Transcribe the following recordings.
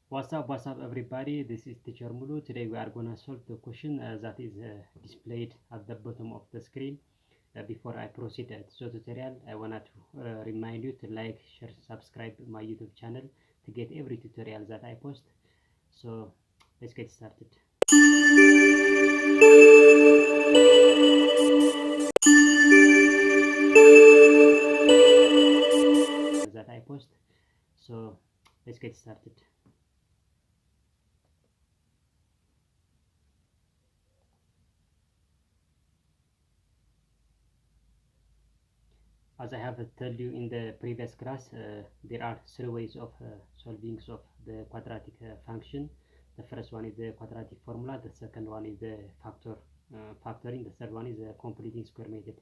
What's up, everybody? This is Teacher Mulu. Today we are gonna solve the question that is displayed at the bottom of the screen. Before I proceed to the tutorial, I wanted to remind you to like, share, subscribe my YouTube channel to get every tutorial that I post. So let's get started. That I post. So let's get started. As I have told you in the previous class, there are three ways of solving of the quadratic function. The first one is the quadratic formula, the second one is the factoring, the third one is the completing square method.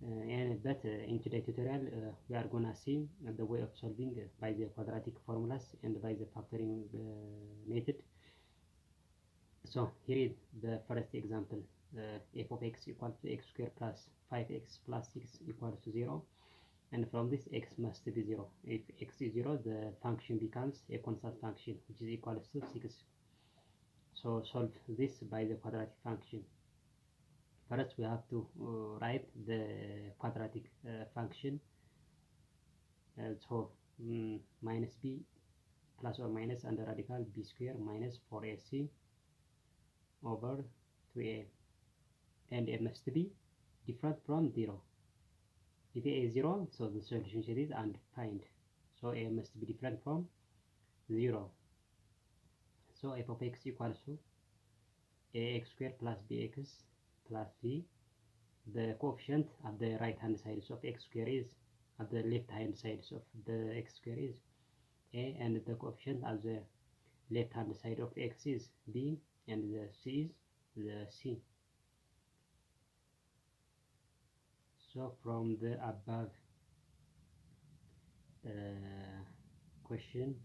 But in today's tutorial, we are gonna see the way of solving by the quadratic formulas and by the factoring method. So here is the first example. F of x equals to x squared plus 5x plus 6 equals to 0. And from this, x must be 0. If x is 0, the function becomes a constant function, which is equal to 6. So solve this by the quadratic function. First, we have to write the quadratic function. Minus b plus or minus under radical b square minus 4ac over 2a. And it must be different from 0. If a is 0, so the solution set is undefined. So a must be different from 0. So f of x equals to ax squared plus bx plus b. The coefficient at the right hand side of x squared is, at the left hand side of the x squared is a, and the coefficient at the left hand side of x is b, and the c is the c. So from the above question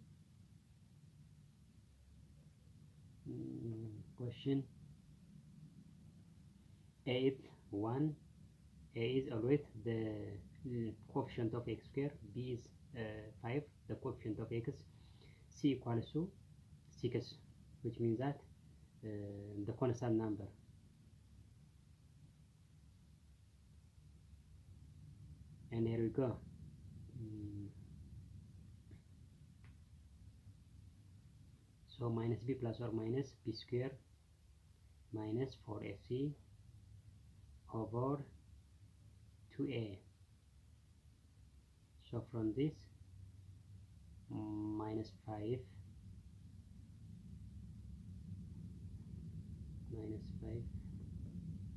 a is 1. A is always the coefficient of x squared, b is 5, the coefficient of x, c equals to 6, which means that the constant number. And here we go. So minus b plus or minus b squared minus 4ac over 2a. So from this, minus 5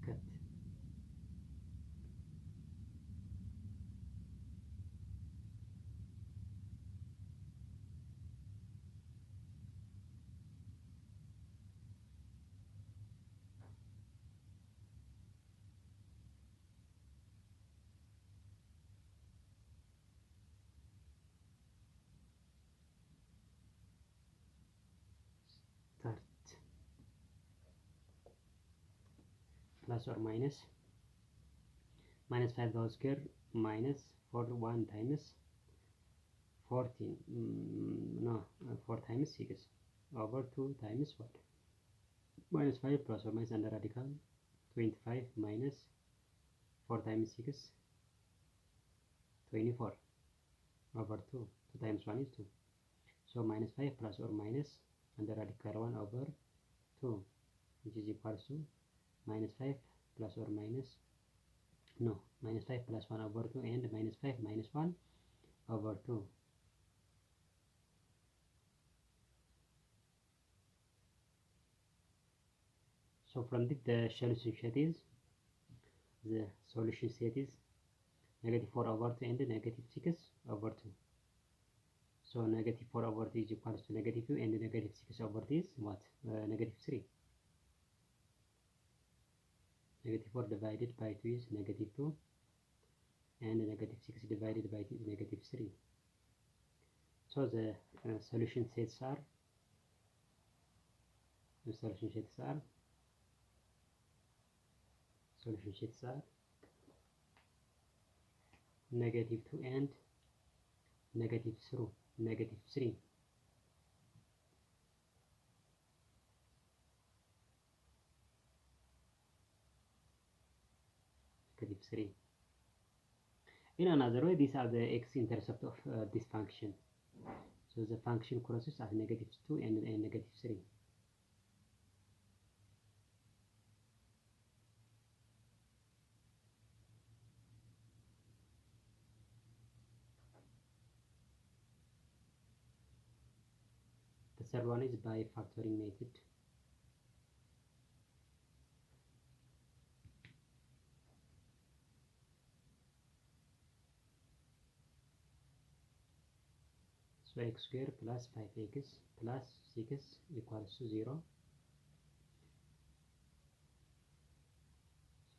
cut. Start. Plus or minus 5 whole square minus 1 times 14 4 times 6 over 2 times what, minus 5 plus or minus under radical 25 minus 4 times 6 24 over 2 times 1 is 2. So minus 5 plus or minus under radical 1 over 2, which is equals to minus 5 plus or minus minus 5 plus 1 over 2 and minus 5 minus 1 over 2. So from this, the solution set is negative 4 over 2 and negative 6 over 2. So negative 4 over 2 is equals to negative 2, and negative 6 over 2 is what? Negative 3. Negative 4 divided by 2 is negative 2, and negative 6 divided by 2 is negative 3. So the solution sets are negative 2 and negative 3. 3. In another way, these are the x-intercept of this function. So the function crosses at -2 and -3. The third one is by factoring method. So x squared plus 5x plus 6 equals to 0.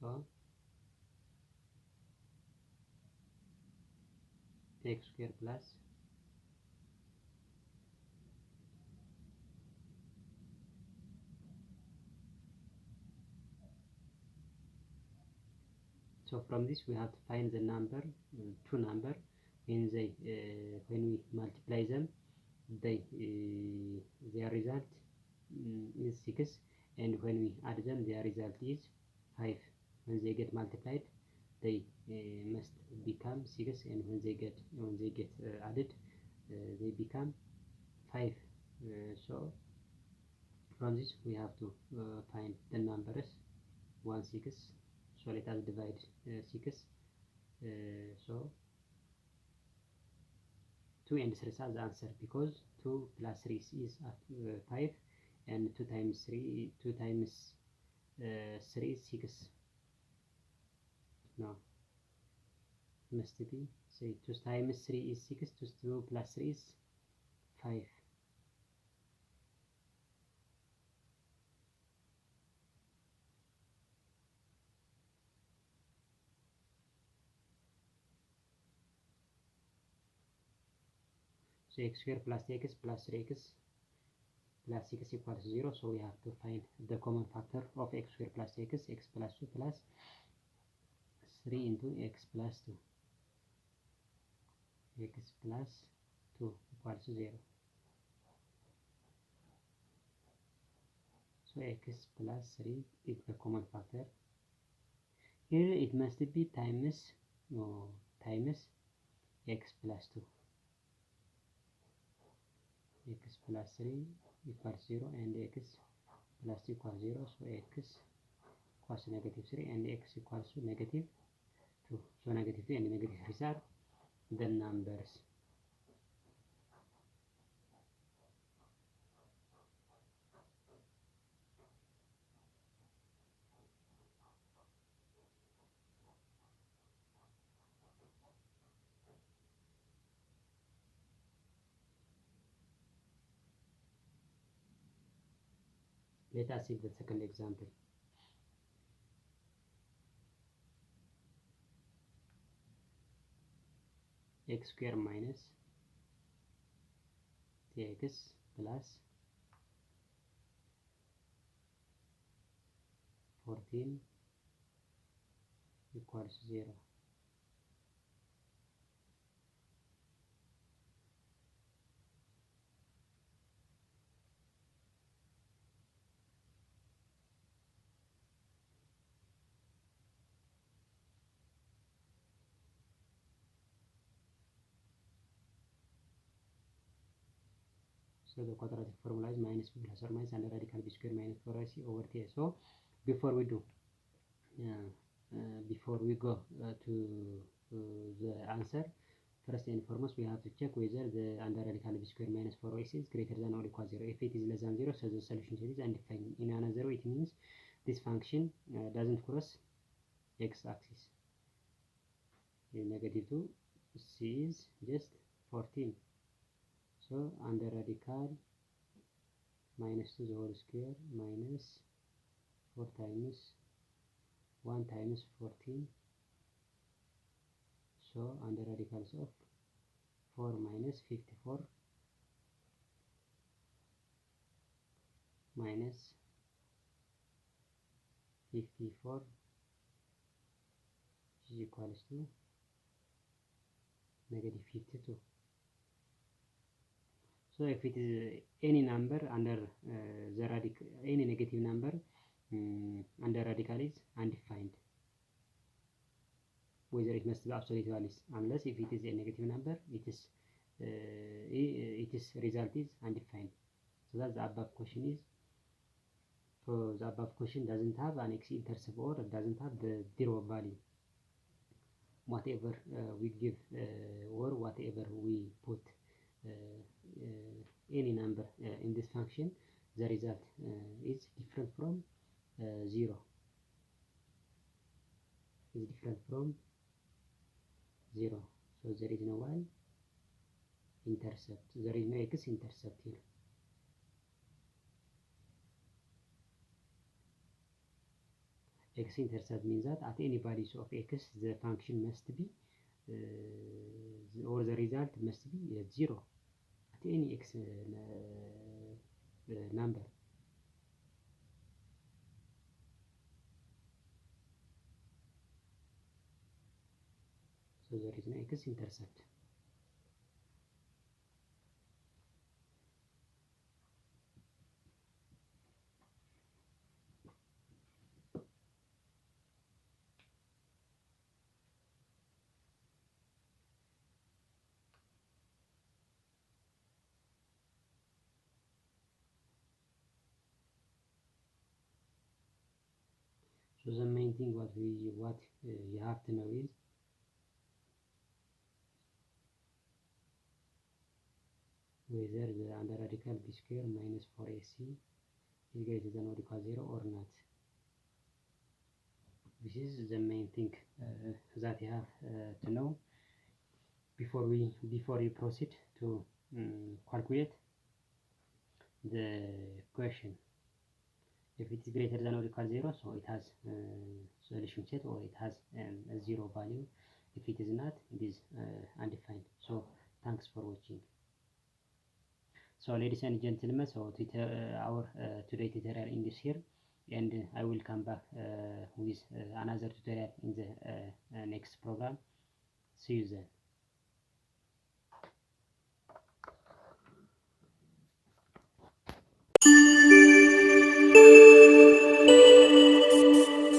So x squared plus so from this we have to find the number, two number, when we multiply them, their result is 6, and when we add them, their result is 5. When they get multiplied, they must become 6, and when they get added, they become 5. So from this we have to find the numbers 1, 6. So let us divide 6. So 2 and 3 are the answer, because 2 plus 3 is 5, and 2 times 3 is 6. No, must be, say 2 times 3 is 6, 2 plus 3 is 5. So x squared plus x plus 3x plus 6 equals 0. So we have to find the common factor of x squared plus x plus 2 plus 3 into x plus 2. X plus 2 equals 0. So x plus 3 is the common factor. Here it must be times x plus 2. X plus 3 equals 0, and x plus 2 equals 0. So x equals -3 and x equals to -2. So -2 and -3 are the numbers. Let us see the second example. X squared minus x plus 14 equals 0. So the quadratic formula is minus b plus or minus under radical b squared minus 4ac over t. So before we go to the answer, first and foremost we have to check whether the under radical b squared minus 4ac is greater than or equal 0. If it is less than 0, so the solution is undefined. In another way, it means this function doesn't cross x-axis. -2 c is just 14. So under radical -2 the whole square minus 4 times 1 times 14. So under radicals of 4 minus 54 minus 54 is equals to -52. So if it is any number under the radical, any negative number under radical is undefined. whether it must be absolute values, unless if it is a negative number, its result is undefined. So that's the above question is. So the above question doesn't have an x-intercept or doesn't have the zero value. Whatever we give or whatever we put any number in this function, the result is different from 0. Is different from 0. So there is no y-intercept. There is no x-intercept here. X-intercept means that at any values of x, the function must be or the result must be 0 at any x number. So there is no x-intercept. So the main thing what you have to know is whether the under radical b square minus 4ac is greater than or equal 0 or not. This is the main thing that you have to know before you proceed to calculate the question. If it is greater than or equal 0, so it has solution set or it has a 0 value. If it is not, it is undefined. So thanks for watching. So ladies and gentlemen, so our today tutorial ends here, and I will come back with another tutorial in the next program. See you then.